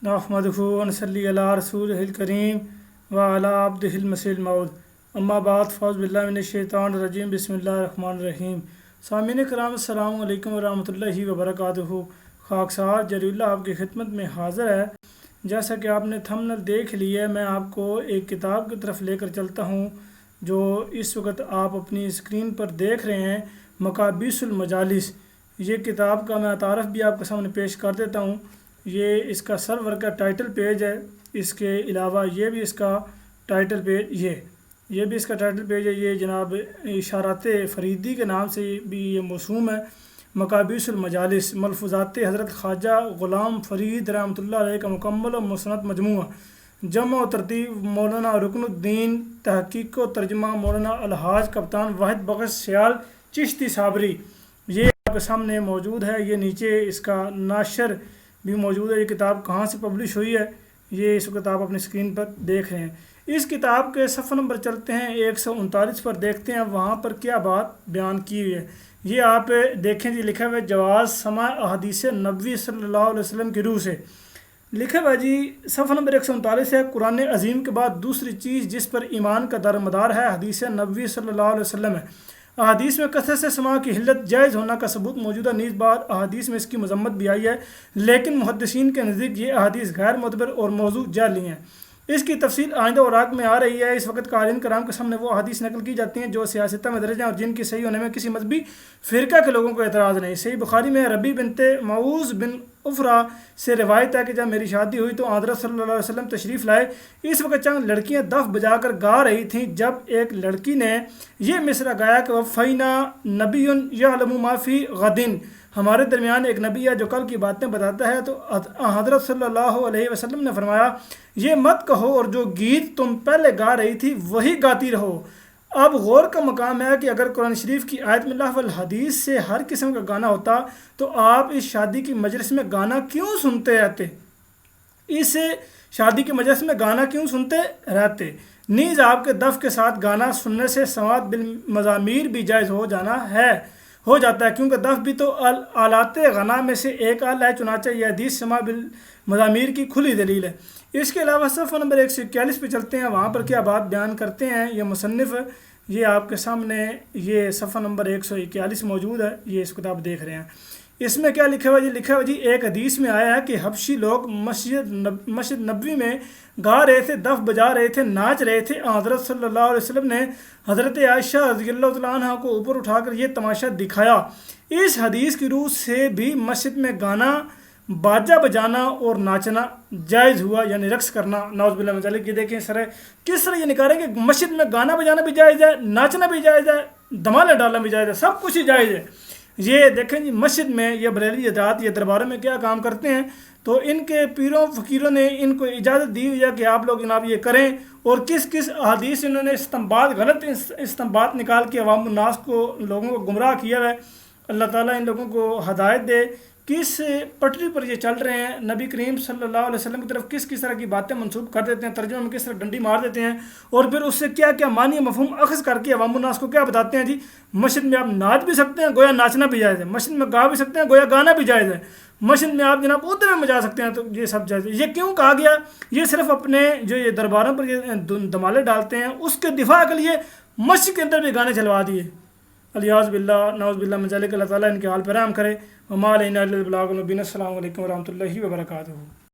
نحمدہ ونصلی علی رسولہ الکریم وعلی عبدہ المسیح الموعود اما بعد فاعوذ باللہ من الشیطان الرجیم بسم اللہ الرحمن الرحیم۔ سامعین کرام السلام علیکم ورحمۃ اللہ وبرکاتہ۔ خاکسار جری اللہ آپ کی خدمت میں حاضر ہے۔ جیسا کہ آپ نے تھمبنیل دیکھ لی ہے، میں آپ کو ایک کتاب کی طرف لے کر چلتا ہوں جو اس وقت آپ اپنی اسکرین پر دیکھ رہے ہیں، مقابیس المجالس۔ یہ کتاب کا میں تعارف بھی آپ کے سامنے پیش کر دیتا ہوں۔ یہ اس کا سرور کا ٹائٹل پیج ہے، اس کے علاوہ یہ بھی اس کا ٹائٹل پیج یہ بھی اس کا ٹائٹل پیج ہے۔ یہ جناب اشارات فریدی کے نام سے بھی یہ موسوم ہے۔ مقابیس المجالس ملفوظات حضرت خواجہ غلام فرید رحمۃ اللہ علیہ کا مکمل و مسند مجموعہ، جمع و ترتیب مولانا رکن الدین، تحقیق و ترجمہ مولانا الحاج کپتان واحد بخش سیال چشتی صابری۔ یہ آپ کے سامنے موجود ہے۔ یہ نیچے اس کا ناشر بھی موجود ہے۔ یہ کتاب کہاں سے پبلش ہوئی ہے یہ اس وقت آپ اپنی اسکرین پر دیکھ رہے ہیں۔ اس کتاب کے صفحہ نمبر چلتے ہیں 139 پر، دیکھتے ہیں وہاں پر کیا بات بیان کی ہوئی ہے۔ یہ آپ دیکھیں جی، لکھا ہوا ہے جواز سماع احادیث نبوی صلی اللہ علیہ وسلم کی روح سے۔ لکھا ہوا جی صفحہ نمبر 139 ہے، قرآن عظیم کے بعد دوسری چیز جس پر ایمان کا دار مدار ہے حدیث نبوی صلی اللہ علیہ وسلم ہے۔ احادیث میں کثرت سے سماع کی حلت جائز ہونا کا ثبوت موجودہ، نیز بعض احادیث میں اس کی مذمت بھی آئی ہے، لیکن محدثین کے نزدیک یہ احادیث غیر معتبر اور موضوع جعلی ہیں۔ اس کی تفصیل آئندہ اوراق میں آ رہی ہے۔ اس وقت قارئین کرام کے سامنے وہ احادیث نقل کی جاتی ہیں جو سیاستہ میں درج ہیں اور جن کی صحیح ہونے میں کسی مذہبی فرقہ کے لوگوں کو اعتراض نہیں۔ صحیح بخاری میں ربی بنت معوذ بن عفرہ سے روایت ہے کہ جب میری شادی ہوئی تو حضرت صلی اللہ علیہ وسلم تشریف لائے۔ اس وقت چند لڑکیاں دف بجا کر گا رہی تھیں، جب ایک لڑکی نے یہ مصرع گایا کہ وَفَيْنَا نَبِيٌّ يَعْلَمُ مَا فِي غَدٍ، ہمارے درمیان ایک نبی ہے جو کل کی باتیں بتاتا ہے۔ تو حضرت صلی اللہ علیہ وسلم نے فرمایا یہ مت کہو اور جو گیت تم پہلے گا رہی تھی وہی گاتی رہو۔ اب غور کا مقام ہے کہ اگر قرآن شریف کی آیت میں لفظ الحدیث سے ہر قسم کا گانا ہوتا تو آپ اس شادی کی مجلس میں گانا کیوں سنتے رہتے؟ اس شادی کی مجلس میں گانا کیوں سنتے رہتے؟ نیز آپ کے دف کے ساتھ گانا سننے سے سماعت بالمزامیر بھی جائز ہو جاتا ہے، کیونکہ دف بھی تو آلات غنا میں سے ایک آلہ ہے، چنانچہ یہ حدیث سماع بالمزامیر کی کھلی دلیل ہے۔ اس کے علاوہ صفحہ نمبر 141 پہ چلتے ہیں، وہاں پر کیا بات بیان کرتے ہیں یہ مصنف۔ یہ آپ کے سامنے یہ صفحہ نمبر 141 موجود ہے، یہ اس کتاب دیکھ رہے ہیں۔ اس میں کیا لکھا ہوا جی؟ لکھا ہوا جی ایک حدیث میں آیا ہے کہ حبشی لوگ مسجد نبوی میں گا رہے تھے، دف بجا رہے تھے، ناچ رہے تھے۔ حضرت صلی اللہ علیہ وسلم نے حضرت عائشہ رضی اللہ تعالیٰ عنہ کو اوپر اٹھا کر یہ تماشا دکھایا۔ اس حدیث کی روح سے بھی مسجد میں گانا، باجا بجانا اور ناچنا جائز ہوا، یعنی رقص کرنا۔ نعوذ باللہ من ذالک۔ یہ دیکھیں کس طرح یہ نکالیں کہ مسجد میں گانا بجانا بھی جائز ہے، ناچنا بھی جائز ہے، دھمالے ڈالنا بھی جائز ہے، سب کچھ ہی جائز ہے۔ یہ دیکھیں جی مسجد میں یہ بریلوی حضرات یہ درباروں میں کیا کام کرتے ہیں، تو ان کے پیروں فقیروں نے ان کو اجازت دی ہوئی ہے کہ آپ لوگ جناب یہ کریں، اور کس کس احادیث انہوں نے غلط استنباط نکال کے عوام الناس کو، لوگوں کو گمراہ کیا ہے۔ اللہ تعالیٰ ان لوگوں کو ہدایت دے، کس پٹری پر یہ چل رہے ہیں، نبی کریم صلی اللہ علیہ وسلم کی طرف کس کس طرح کی باتیں منسوب کر دیتے ہیں، ترجمے میں کس طرح ڈنڈی مار دیتے ہیں، اور پھر اس سے کیا کیا معنی مفہوم اخذ کر کے عوام الناس کو کیا بتاتے ہیں جی مسجد میں آپ ناچ بھی سکتے ہیں، گویا ناچنا بھی جائز ہے، مسجد میں گا بھی سکتے ہیں، گویا گانا بھی جائز ہے، مسجد میں آپ جناب ادھر میں مجا سکتے ہیں، تو یہ سب جائز ہے۔ یہ کیوں کہا گیا؟ یہ صرف اپنے جو یہ درباروں پر یہ دھمالے ڈالتے ہیں اس کے دفاع کے لیے مسجد کے اندر بھی گانے چلوا دیے۔ الیاذ باللہ، نعوذ باللہ من ذالک۔ اللہ تعالیٰ ان کے حال پر رحم کرے۔ وما علینا الا البلاغ المبین۔ السلام علیکم ورحمۃ اللہ وبرکاتہ۔